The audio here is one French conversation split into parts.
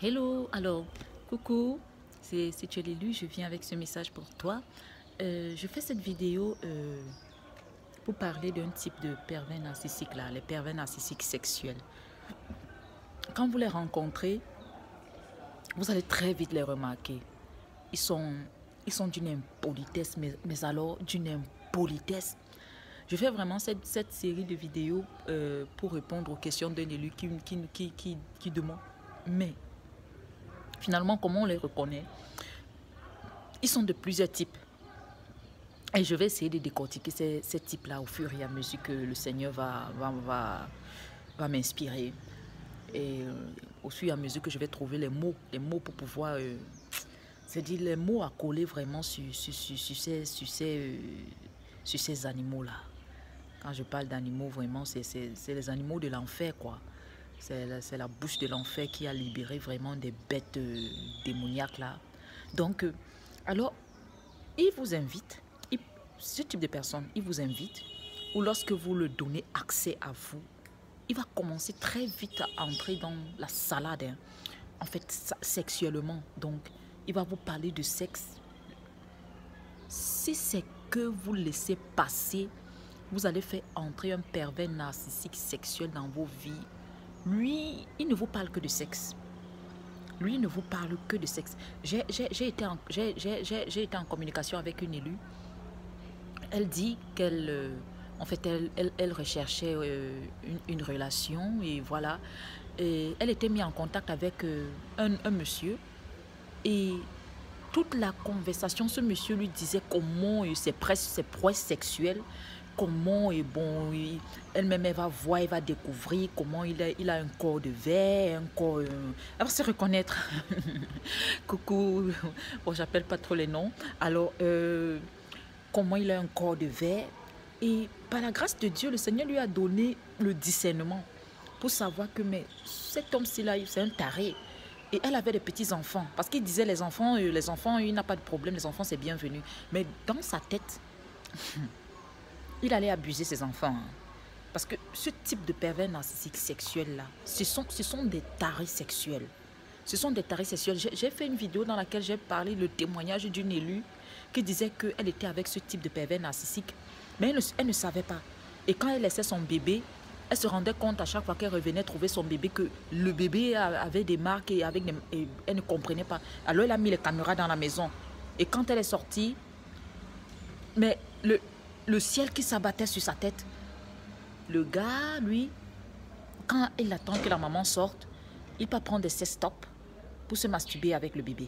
Hello, alors, coucou, si tu es l'élu, je viens avec ce message pour toi. Je fais cette vidéo pour parler d'un type de pervers narcissique là, les pervers narcissiques sexuels. Quand vous les rencontrez, vous allez très vite les remarquer. Ils sont, ils sont d'une impolitesse, mais alors d'une impolitesse. Je fais vraiment cette série de vidéos pour répondre aux questions d'un élu qui demande. Mais finalement, comment on les reconnaît? Ils sont de plusieurs types. Et je vais essayer de décortiquer ces types-là au fur et à mesure que le Seigneur va m'inspirer. Et au fur et à mesure que je vais trouver les mots pour pouvoir... c'est-à-dire les mots à coller vraiment sur ces animaux-là. Quand je parle d'animaux, vraiment, c'est les animaux de l'enfer, quoi. C'est la bouche de l'enfer qui a libéré vraiment des bêtes démoniaques, là. Donc, alors, il vous invite, ce type de personne, il vous invite, ou lorsque vous le donnez accès à vous, il va commencer très vite à entrer dans la salade, hein. En fait, sexuellement. Donc, il va vous parler de sexe. Si c'est que vous laissez passer, vous allez faire entrer un pervers narcissique sexuel dans vos vies. Lui, il ne vous parle que de sexe. Lui ne vous parle que de sexe. J'ai été en communication avec une élue. Elle dit qu'elle en fait, elle recherchait une relation et voilà. Et elle était mise en contact avec un monsieur. Et toute la conversation, ce monsieur lui disait comment ses prouesses sexuelles, comment bon, elle-même elle va voir, elle va découvrir comment il a un corps de verre, un corps... elle va se reconnaître. Coucou, bon, j'appelle pas trop les noms. Alors, comment il a un corps de verre. Et par la grâce de Dieu, le Seigneur lui a donné le discernement pour savoir que mais cet homme-ci là, c'est un taré. Et elle avait des petits-enfants. Parce qu'il disait les enfants, il n'a pas de problème, les enfants, c'est bienvenu. Mais dans sa tête, il allait abuser ses enfants. Parce que ce type de pervers narcissique sexuel là, ce sont des tarés sexuels. Ce sont des tarés sexuels. J'ai fait une vidéo dans laquelle j'ai parlé le témoignage d'une élue qui disait qu'elle était avec ce type de pervers narcissique. Mais elle ne savait pas. Et quand elle laissait son bébé, elle se rendait compte à chaque fois qu'elle revenait trouver son bébé que le bébé avait des marques et elle ne comprenait pas. Alors elle a mis les caméras dans la maison. Et quand elle est sortie, mais le ciel qui s'abattait sur sa tête, le gars, lui, quand il attend que la maman sorte, il peut prendre des sextopes pour se masturber avec le bébé.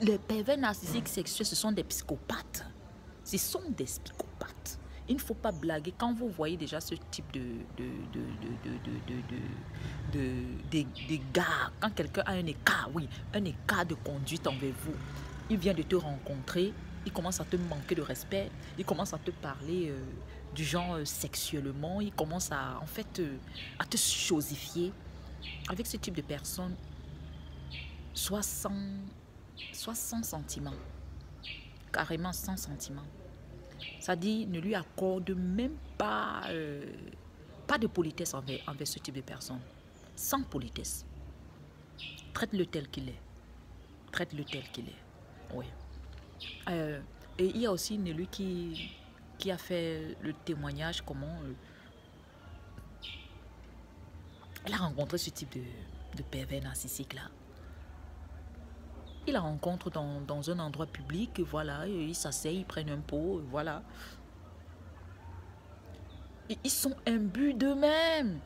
Les pervers narcissiques sexuels, ce sont des psychopathes. Ce sont des psychopathes. Il ne faut pas blaguer. Quand vous voyez déjà ce type de gars, quand quelqu'un a un écart, oui, un écart de conduite envers vous, il vient de te rencontrer, il commence à te manquer de respect, il commence à te parler du genre sexuellement, il commence à, en fait, à te chosifier. Avec ce type de personne, soit sans sentiment, carrément sans sentiment. Ça dit, ne lui accorde même pas, pas de politesse envers ce type de personne. Sans politesse. Traite-le tel qu'il est. Traite-le tel qu'il est. Oui. Et il y a aussi une élue qui a fait le témoignage comment elle a rencontré ce type de pervers narcissique là. Il la rencontre dans un endroit public, voilà, ils s'asseyent, ils prennent un pot, voilà. Et ils sont imbus d'eux-mêmes.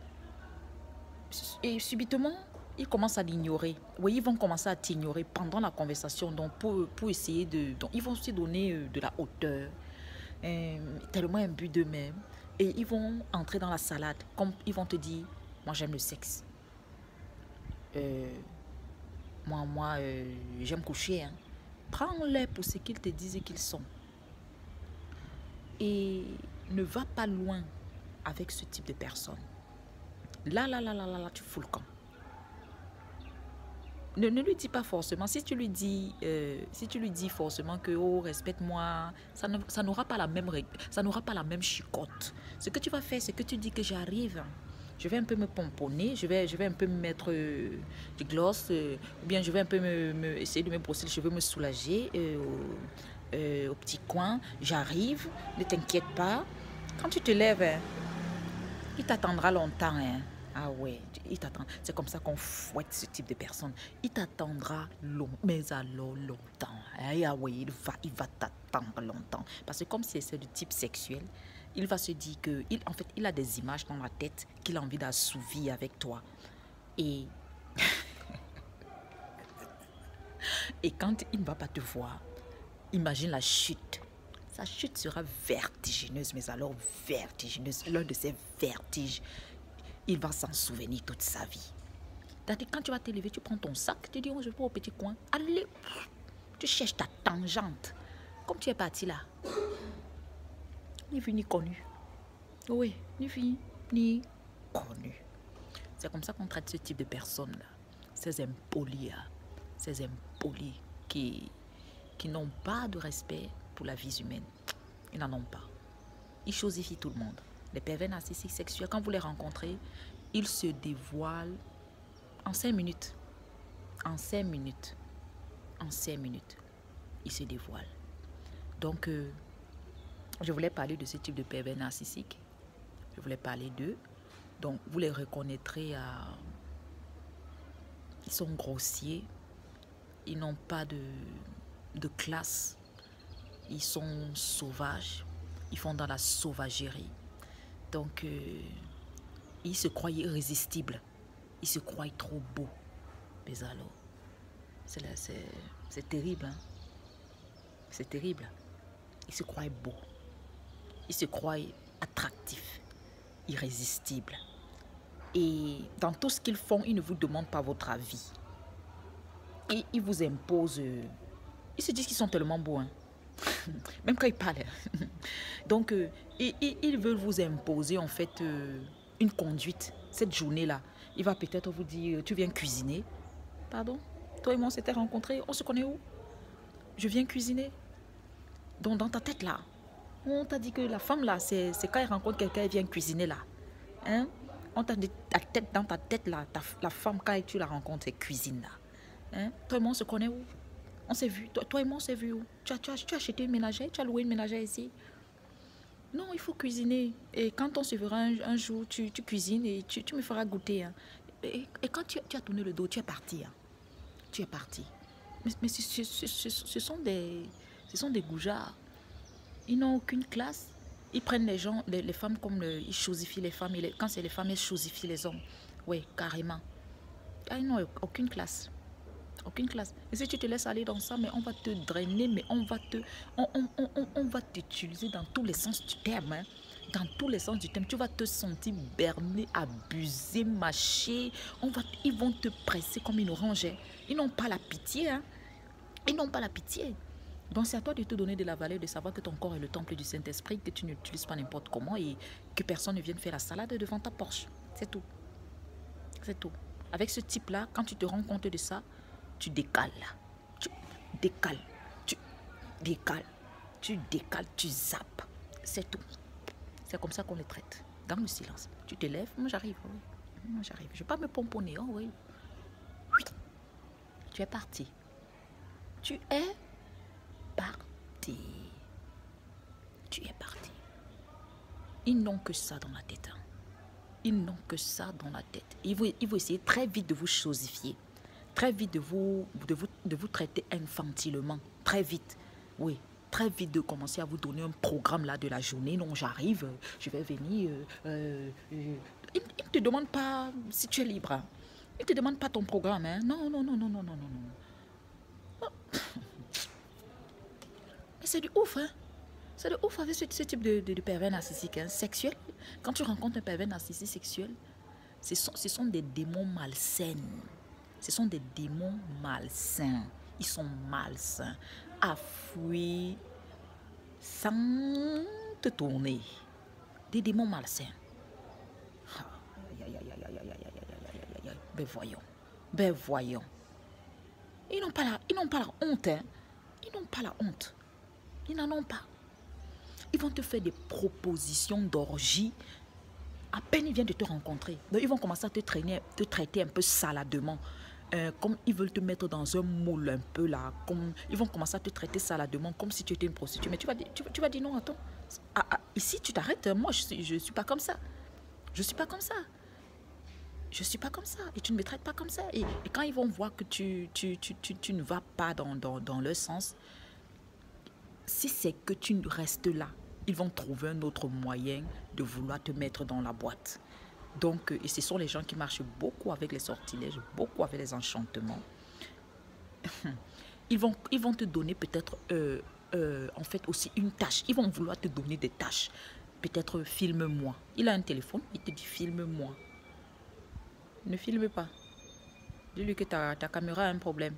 Et subitement, ils commencent à l'ignorer. Oui, ils vont commencer à t'ignorer pendant la conversation. Donc, pour essayer de... Donc, ils vont se donner de la hauteur. Tellement imbus d'eux-mêmes. Et ils vont entrer dans la salade. Comme ils vont te dire, moi j'aime le sexe. Moi, j'aime coucher. Hein. Prends-les pour ce qu'ils te disent qu'ils sont. Et ne va pas loin avec ce type de personne. Là, tu fous le camp. Ne lui dis pas forcément. Si tu lui dis forcément que oh respecte-moi, ça n'aura pas la même chicotte. Ce que tu vas faire, c'est que tu dis que j'arrive. je vais un peu me pomponner, je vais un peu me mettre du gloss, ou bien je vais un peu essayer de me brosser les cheveux, me soulager au petit coin. J'arrive, ne t'inquiète pas. Quand tu te lèves, hein, il t'attendra longtemps. Hein. Ah ouais, il t'attend. C'est comme ça qu'on fouette ce type de personne. Il t'attendra long, mais alors longtemps. Ah ouais, il va t'attendre longtemps. Parce que comme c'est de type sexuel, il va se dire que, en fait, il a des images dans la tête qu'il a envie d'assouvir avec toi. Et, et quand il ne va pas te voir, imagine la chute. Sa chute sera vertigineuse, mais alors vertigineuse. L'un de ces vertiges, il va s'en souvenir toute sa vie. C'est-à-dire, quand tu vas te lever, tu prends ton sac, tu dis, oh, je vais au petit coin. Allez, tu cherches ta tangente. Comme tu es parti là. Ni vu ni connu. Oui, ni vu ni connu. C'est comme ça qu'on traite ce type de personnes-là. Ces impolis, ces impolis qui n'ont pas de respect pour la vie humaine. Ils n'en ont pas. Ils chosifient tout le monde. Les pervers narcissiques sexuels, quand vous les rencontrez, ils se dévoilent en 5 minutes. En 5 minutes. En 5 minutes. Ils se dévoilent. Donc, je voulais parler de ce type de pervers narcissiques. Je voulais parler d'eux. Donc, vous les reconnaîtrez à... Ils sont grossiers. Ils n'ont pas de classe. Ils sont sauvages. Ils font dans la sauvagerie. Donc, ils se croient irrésistibles. Ils se croient trop beaux. Mais alors, c'est terrible. Hein? C'est terrible. Ils se croient beaux. Ils se croient attractifs, irrésistibles. Et dans tout ce qu'ils font, ils ne vous demandent pas votre avis. Et ils vous imposent... Ils se disent qu'ils sont tellement beaux. Hein? Même quand ils parlent. Donc, ils veulent vous imposer en fait une conduite. Cette journée-là, il va peut-être vous dire, tu viens cuisiner. Pardon? Toi et moi, on s'était rencontrés. On se connaît où? Je viens cuisiner. Donc, dans ta tête là, on t'a dit que la femme là, c'est quand elle rencontre quelqu'un, elle vient cuisiner là. Hein? On t'a dit dans ta tête là, la femme, quand tu la rencontres, elle cuisine là. Hein? Toi et moi, on se connaît où? On s'est vu. Toi et moi, on s'est vu où? Tu as acheté une ménagère? Tu as loué une ménagère ici? Non, il faut cuisiner. Et quand on se verra un jour, tu cuisines et tu me feras goûter. Hein. Et quand tu as tourné le dos, tu es parti. Hein. Tu es parti. Mais ce sont des goujards. Ils n'ont aucune classe. Ils prennent les gens, les femmes comme ils chosifient les femmes. Quand c'est les femmes, ils chosifient les hommes. Oui, carrément. Ah, ils n'ont aucune classe. Aucune classe. Et si tu te laisses aller dans ça, mais on va te drainer, mais on va t'utiliser dans tous les sens du terme. Hein. Dans tous les sens du terme. Tu vas te sentir berné, abusé, mâché. Ils vont te presser comme une orange. Hein. Ils n'ont pas la pitié. Hein. Ils n'ont pas la pitié. Donc c'est à toi de te donner de la valeur, de savoir que ton corps est le temple du Saint-Esprit, que tu n'utilises pas n'importe comment et que personne ne vienne faire la salade devant ta porche. C'est tout. C'est tout. Avec ce type-là, quand tu te rends compte de ça, tu décales. Tu décales. Tu décales, tu zappes. C'est tout. C'est comme ça qu'on les traite. Dans le silence. Tu te lèves, moi j'arrive. Oui. Moi j'arrive. Je ne vais pas me pomponner. Oh, oui. Oui. Tu es parti. Tu es parti. Tu es parti. Ils n'ont que ça dans la tête. Hein. Ils n'ont que ça dans la tête. Ils vont essayer très vite de vous chosifier. Très vite de vous traiter infantilement. Très vite. Oui. Très vite de commencer à vous donner un programme là de la journée. Non, j'arrive, je vais venir. Ils ne te demandent pas si tu es libre. Hein. Ils ne te demandent pas ton programme. Hein. Non. Mais c'est du ouf. Hein. C'est de ouf avec ce type de pervers narcissique hein, sexuel. Quand tu rencontres un pervers narcissique sexuel, ce sont des démons malsains. Ce sont des démons malsains. Ils sont malsains. À fuir sans te tourner. Des démons malsains. Ben voyons. Ils n'ont pas la honte. Hein. Ils n'ont pas la honte. Ils n'en ont pas. Ils vont te faire des propositions d'orgie À peine ils viennent de te rencontrer. Donc, ils vont commencer à te traiter un peu saladement. Comme ils veulent te mettre dans un moule un peu là. Comme, ils vont commencer à te traiter saladement comme si tu étais une prostituée. Mais tu vas dire non, attends. Ici, tu t'arrêtes. Moi, je ne suis pas comme ça. Je ne suis pas comme ça. Je ne suis pas comme ça. Et tu ne me traites pas comme ça. Et quand ils vont voir que tu ne vas pas dans leur sens, si c'est que tu restes là, ils vont trouver un autre moyen de vouloir te mettre dans la boîte. Donc, et ce sont les gens qui marchent beaucoup avec les sortilèges, beaucoup avec les enchantements. Ils vont te donner peut-être, en fait, aussi une tâche. Ils vont vouloir te donner des tâches. Peut-être, filme-moi. Il a un téléphone, il te dit, filme-moi. Ne filme pas. Dis-lui que ta caméra a un problème.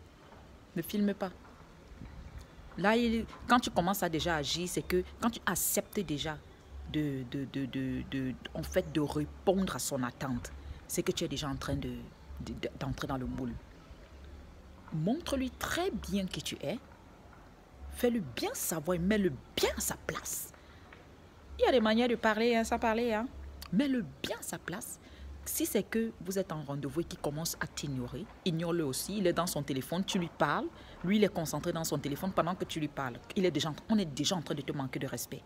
Ne filme pas. Là, quand tu commences à déjà agir, c'est que quand tu acceptes déjà en fait, de répondre à son attente, c'est que tu es déjà en train d'entrer dans le moule. Montre-lui très bien qui tu es. Fais-le bien savoir et mets-le bien à sa place. Il y a des manières de parler, hein, sans parler. Hein. Mets-le bien à sa place. Si c'est que vous êtes en rendez-vous et qu'il commence à t'ignorer, ignore-le aussi. Il est dans son téléphone, tu lui parles. Lui, il est concentré dans son téléphone pendant que tu lui parles. On est déjà en train de te manquer de respect.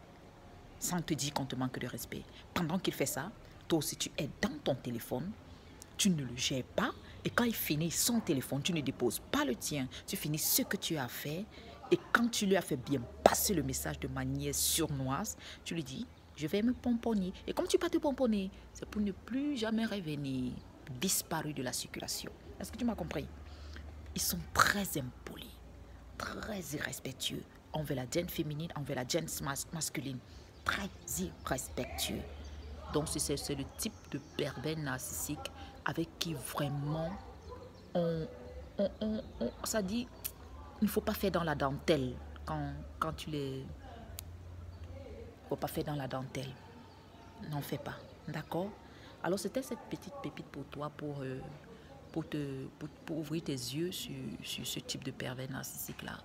Sans te dire qu'on te manque de respect. Pendant qu'il fait ça, toi aussi, tu es dans ton téléphone. Tu ne le gères pas. Et quand il finit son téléphone, tu ne déposes pas le tien. Tu finis ce que tu as fait. Et quand tu lui as fait bien passer le message de manière sournoise, tu lui dis, je vais me pomponner. Et comme tu ne vas pas te pomponner, c'est pour ne plus jamais revenir disparu de la circulation. Est-ce que tu m'as compris? Ils sont très impolis, très irrespectueux envers la gêne féminine, envers la gêne masculine. Très irrespectueux. Donc, c'est le type de pervers narcissique avec qui vraiment ça dit, il ne faut pas faire dans la dentelle quand tu les... Il ne faut pas faire dans la dentelle. N'en fais pas. D'accord? Alors, c'était cette petite pépite pour toi pour ouvrir tes yeux sur ce type de pervers narcissique-là.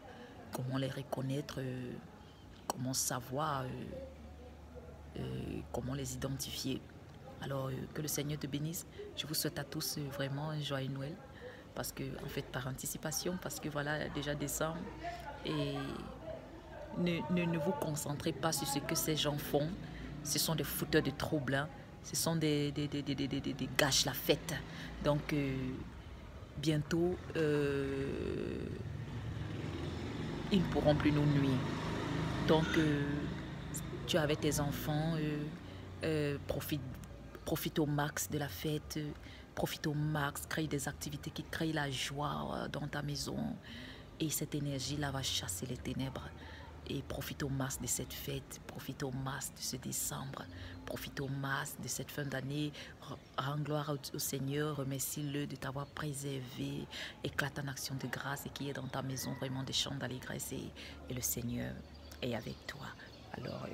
Comment les reconnaître, comment savoir, comment les identifier. Alors, que le Seigneur te bénisse. Je vous souhaite à tous vraiment un joyeux Noël. Parce que, en fait, par anticipation, parce que voilà, déjà décembre. Et ne vous concentrez pas sur ce que ces gens font. Ce sont des fouteurs de troubles. Hein. Ce sont des gâches la fête. Donc, bientôt, ils ne pourront plus nous nuire. Donc, tu es avec tes enfants, profite au max de la fête, profite au max, crée des activités qui créent la joie dans ta maison. Et cette énergie-là va chasser les ténèbres. Et profite au max de cette fête, profite au max de ce décembre, profite au max de cette fin d'année. Rends gloire au Seigneur, remercie-le de t'avoir préservé, éclate en action de grâce et qui est dans ta maison vraiment des chants d'allégresse et le Seigneur est avec toi. Alors,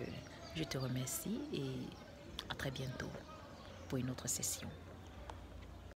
je te remercie et à très bientôt pour une autre session.